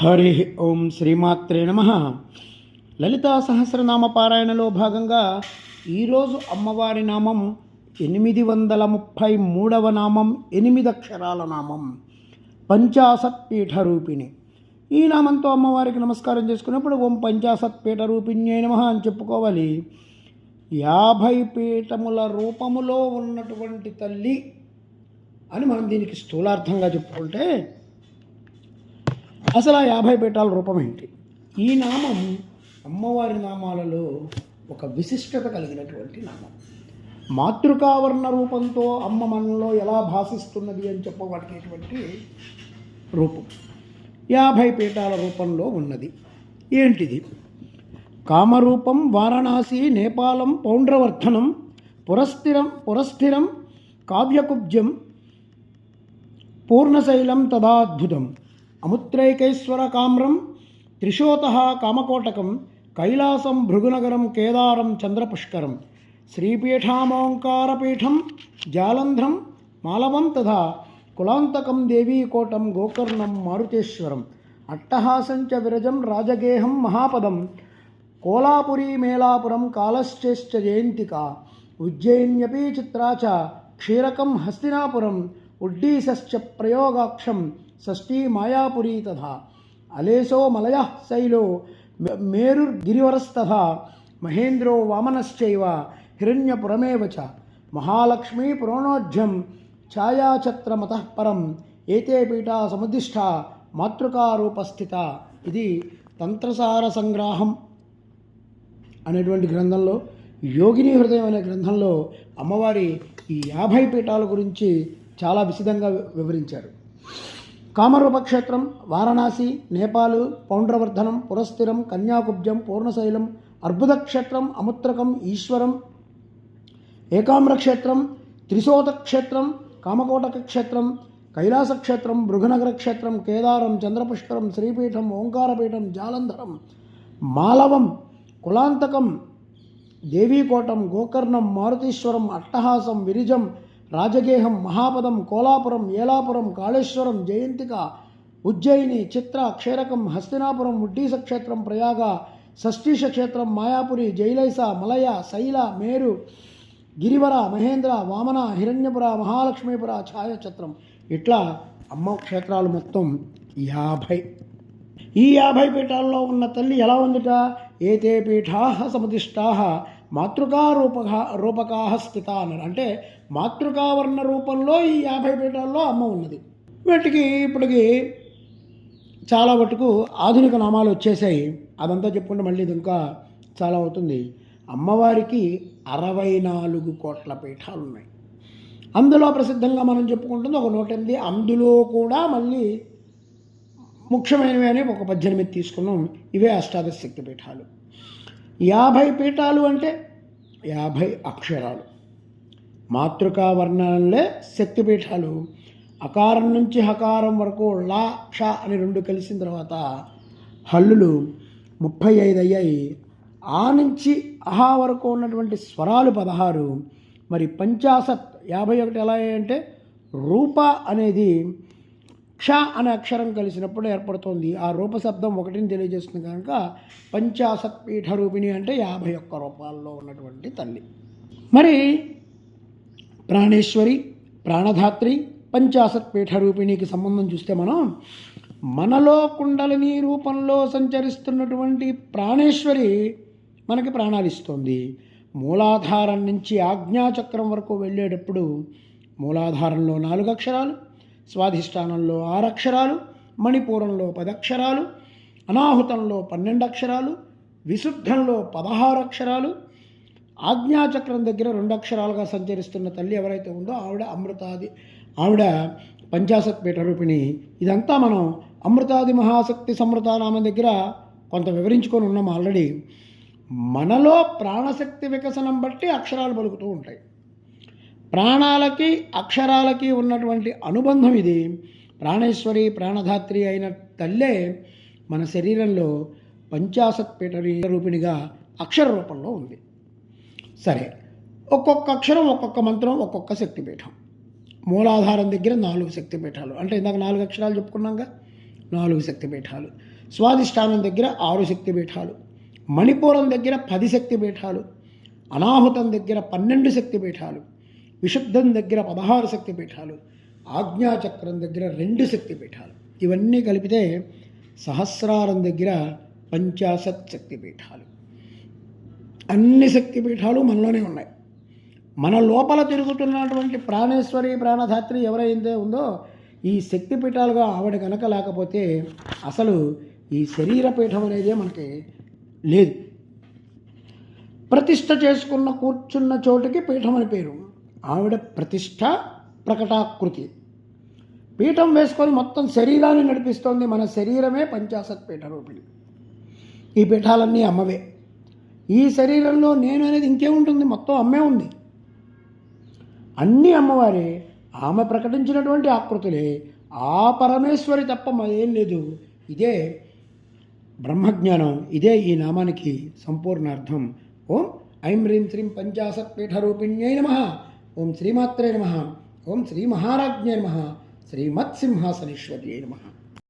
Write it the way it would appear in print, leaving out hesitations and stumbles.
హరి ఓం శ్రీమాత్రే నమ. లలితా సహస్రనామ పారాయణలో భాగంగా ఈరోజు అమ్మవారి నామం 833వ నామం, 8 అక్షరాల నామం, పంచాశత్ పీఠ రూపిణి. ఈ నామంతో అమ్మవారికి నమస్కారం చేసుకున్నప్పుడు ఓం పంచాశత్ పీఠ రూపిణ్యై నమః అని చెప్పుకోవాలి. 50 పీఠముల రూపములో ఉన్నటువంటి తల్లి అని మనం దీనికి స్థూలార్థంగా చెప్పుకుంటే, అసలు ఆ 50 పీఠాల రూపం ఏంటి? ఈ నామం అమ్మవారి నామాలలో ఒక విశిష్టత కలిగినటువంటి నామం. మాతృకావర్ణ రూపంతో అమ్మ మనలో ఎలా భాషిస్తున్నది అని చెప్పబడేటువంటి రూపం 50 పీఠాల రూపంలో ఉన్నది. ఏంటిది? కామరూపం, వారణాసి, నేపాలం, పౌండ్రవర్ధనం, పురస్థిరం, కావ్యకుబ్జం, పూర్ణశైలం తదాద్భుతం, అముత్రైకైశ్వర కామ్రం, త్రిశోత కామకోటకం, కైలాసం, భృగునగరం, కేదారం, చంద్రపుష్కరం, శ్రీపీఠామోంకారపీఠం, జాలంధ్రం, మాలవం తథా కులాంతకం, దేవీకోటం, గోకర్ణం, మారుతేశ్వరం, అట్టహాసంచ విరజం, రాజగేహం, మహాపదం, కోలాపురీ, మేలాపురం, కాలశ్చేశ్చ జయంతిక, ఉజ్జయిన్యపి చిత్రాచ, క్షీరకం, హస్తినాపురం, ఉడ్డీసశ్చ ప్రయోగాక్షం, షష్ఠీ మాయాపురీ తథా అలేశో మలయ శైలో మేరుర్గిరివరస్తథా మహేంద్రో వామనశ్చైవ హిరణ్యపురమేవ చ మహాలక్ష్మీ పురోణోజ్యం ఛాయాఛత్రమతః పరం ఏతే పీఠా సముద్దిష్టా మాతృకారూపస్థిత. ఇది తంత్రసార సంగ్రాహం అనేటువంటి గ్రంథంలో, యోగిని హృదయం అనే గ్రంథంలో అమ్మవారి ఈ 50 పీఠాల గురించి చాలా విశదంగా వివరించారు. కామరూపక్షేత్రం వారణాసి, నేపాలు, పౌండ్రవర్ధనం, పురస్థిరం, కన్యాకుబ్జం, పూర్ణశైలం, అర్బుదక్షేత్రం, అముత్రకం, ఈశ్వరం, ఏకామ్రక్షేత్రం, త్రిశోతక్షేత్రం, కామకోటక క్షేత్రం, కైలాసక్షేత్రం, భృగునగర క్షేత్రం, కేదారం, చంద్రపుష్కరం, శ్రీపీఠం, ఓంకారపీఠం, జాలంధరం, మాలవం, కులాంతకం, దేవీకోటం, గోకర్ణం, మారుతీశ్వరం, అట్టహాసం, విరిజం, రాజగేహం, మహాపదం, కోలాపురం, ఏలాపురం, కాళేశ్వరం, జయంతిక, ఉజ్జయిని, చిత్ర, క్షీరకం, హస్తినాపురం, ఉడ్డీస క్షేత్రం, ప్రయాగ, షష్ఠీష క్షేత్రం, మాయాపురి, జైలైస, మలయ, శైల, మేరు, గిరివర, మహేంద్ర, వామన, హిరణ్యపుర, మహాలక్ష్మీపుర, ఛాయాఛత్రం, ఇట్లా అమ్మ క్షేత్రాలు మొత్తం 50. ఈ 50 పీఠాల్లో ఉన్న తల్లి ఎలా ఉందిట? ఏతే పీఠా సముదిష్టా మాతృకారూపకా స్థిత అన్నారు. అంటే మాతృకావర్ణ రూపంలో ఈ 50 పీఠాల్లో అమ్మ ఉన్నది. వీటికి ఇప్పటికి చాలా మటుకు ఆధునిక నామాలు వచ్చేసాయి. అదంతా చెప్పుకుంటే మళ్ళీ ఇది ఇంకా చాలా అవుతుంది. అమ్మవారికి 64 కోట్ల పీఠాలు ఉన్నాయి. అందులో ప్రసిద్ధంగా మనం చెప్పుకుంటుంది ఒక 108. అందులో కూడా మళ్ళీ ముఖ్యమైనవి అని ఒక 18 తీసుకున్నాం. ఇవే అష్టాదశ శక్తి పీఠాలు. 50 పీఠాలు అంటే 50 అక్షరాలు. మాతృకా వర్ణంలో శక్తిపీఠాలు. అకారం నుంచి హకారం వరకు లా క్ష అని 2 కలిసిన తర్వాత హల్లులు 35 అయ్యాయి. ఆ నుంచి అహా వరకు ఉన్నటువంటి స్వరాలు 16. మరి పంచాశత్ 51 ఎలా అయ్యాయంటే రూప అనేది క్ష అనే అక్షరం కలిసినప్పుడు ఏర్పడుతోంది. ఆ రూపశబ్దం ఒకటిని తెలియజేస్తుంది కనుక పంచాశత్ పీఠ రూపిణి అంటే 51 రూపాల్లో ఉన్నటువంటి తల్లి. మరి ప్రాణేశ్వరి, ప్రాణధాత్రి, పంచాశత్ పీఠ రూపిణికి సంబంధం చూస్తే మనలో కుండలిని రూపంలో సంచరిస్తున్నటువంటి ప్రాణేశ్వరి మనకి ప్రాణాలు ఇస్తుంది. మూలాధారం నుంచి ఆజ్ఞాచక్రం వరకు వెళ్ళేటప్పుడు మూలాధారంలో 4 అక్షరాలు, స్వాధిష్టానంలో 6 అక్షరాలు, మణిపూరంలో 10 అక్షరాలు, అనాహుతంలో 12 అక్షరాలు, విశుద్ధంలో 16 అక్షరాలు, ఆజ్ఞాచక్రం దగ్గర 2 అక్షరాలుగా సంచరిస్తున్న తల్లి ఎవరైతే ఉందో ఆవిడ పంచాశత్ పీఠ రూపిణి. ఇదంతా మనం అమృతాది మహాశక్తి సమృతానామం దగ్గర కొంత వివరించుకొని ఉన్నాం ఆల్రెడీ. మనలో ప్రాణశక్తి వికసనం బట్టి అక్షరాలు పలుకుతూ ఉంటాయి. ప్రాణాలకి అక్షరాలకి ఉన్నటువంటి అనుబంధం ఇది. ప్రాణేశ్వరి, ప్రాణధాత్రి అయిన తల్లే మన శరీరంలో పంచాశత్ పీఠ రూపిణిగా అక్షర రూపంలో ఉంది. సరే, ఒక్కొక్క అక్షరం, ఒక్కొక్క మంత్రం, ఒక్కొక్క శక్తిపీఠం. మూలాధారం దగ్గర 4 శక్తిపీఠాలు. అంటే ఇందాక 4 అక్షరాలు చెప్పుకున్నాంగా. 4 శక్తిపీఠాలు, స్వాదిష్టానం దగ్గర 6 శక్తిపీఠాలు, మణిపూరం దగ్గర 10 శక్తిపీఠాలు, అనాహుతం దగ్గర 12 శక్తిపీఠాలు, విశుద్ధం దగ్గర 16 శక్తిపీఠాలు, ఆజ్ఞాచక్రం దగ్గర 2 శక్తిపీఠాలు. ఇవన్నీ కలిపితే సహస్రారం దగ్గర 50 శక్తిపీఠాలు. అన్ని శక్తిపీఠాలు మనలోనే ఉన్నాయి. మన లోపల తిరుగుతున్నటువంటి ప్రాణేశ్వరి ప్రాణధాత్రి ఎవరైతే ఉందో ఈ శక్తిపీఠాలుగా ఆవిడ కనుక లేకపోతే అసలు ఈ శరీరపీఠం అనేదే మనకి లేదు. ప్రతిష్ఠ చేసుకున్న కూర్చున్న చోటుకి పీఠం అని పేరు. ఆవిడ ప్రతిష్ఠ ప్రకటాకృతి. పీఠం వేసుకొని మొత్తం శరీరాన్ని నడిపిస్తోంది. మన శరీరమే 50 పీఠ రూపిణి. ఈ పీఠాలన్నీ అమ్మవే. ఈ శరీరంలో నేను అనేది ఇంకేముంటుంది? మొత్తం అమ్మే ఉంది. అన్నీ అమ్మవారే. ఆమె ప్రకటించినటువంటి ఆకృతులే. ఆ పరమేశ్వరి తప్ప మరేం లేదు. ఇదే బ్రహ్మజ్ఞానం. ఇదే ఈ నామానికి సంపూర్ణ అర్థం. ఓం ఐం హ్రీం శ్రీం 50 పీఠరూపిణ్యై నమః. ఓం శ్రీమాత్రే నమః. ఓం శ్రీ మహారాజ్ఞై నమః. శ్రీమత్సింహాసనేశ్వర్యై నమః.